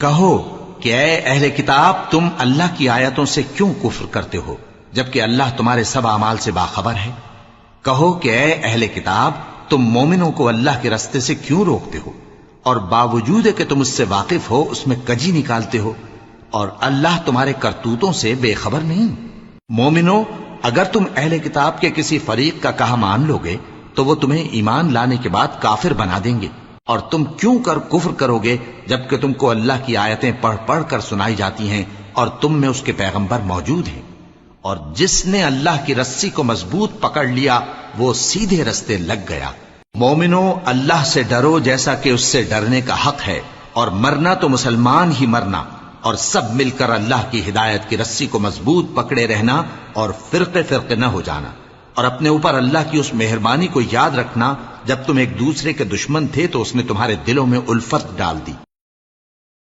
کہو کہ اے اہل کتاب تم اللہ کی آیتوں سے کیوں کفر کرتے ہو جبکہ اللہ تمہارے سب اعمال سے باخبر ہے؟ کہو کہ اے اہل کتاب تم مومنوں کو اللہ کے رستے سے کیوں روکتے ہو اور باوجود کہ تم اس سے واقف ہو اس میں کجی نکالتے ہو اور اللہ تمہارے کرتوتوں سے بے خبر نہیں؟ مومنو، اگر تم اہل کتاب کے کسی فریق کا کہا مان لو گے تو وہ تمہیں ایمان لانے کے بعد کافر بنا دیں گے، اور تم کیوں کر کفر کرو گے جبکہ تم کو اللہ کی آیتیں پڑھ پڑھ کر سنائی جاتی ہیں اور تم میں اس کے پیغمبر موجود ہیں؟ اور جس نے اللہ کی رسی کو مضبوط پکڑ لیا وہ سیدھے رستے لگ گیا۔ مومنو، اللہ سے ڈرو جیسا کہ اس سے ڈرنے کا حق ہے، اور مرنا تو مسلمان ہی مرنا، اور سب مل کر اللہ کی ہدایت کی رسی کو مضبوط پکڑے رہنا اور فرقے فرقے نہ ہو جانا، اور اپنے اوپر اللہ کی اس مہربانی کو یاد رکھنا جب تم ایک دوسرے کے دشمن تھے تو اس نے تمہارے دلوں میں الفت ڈال دی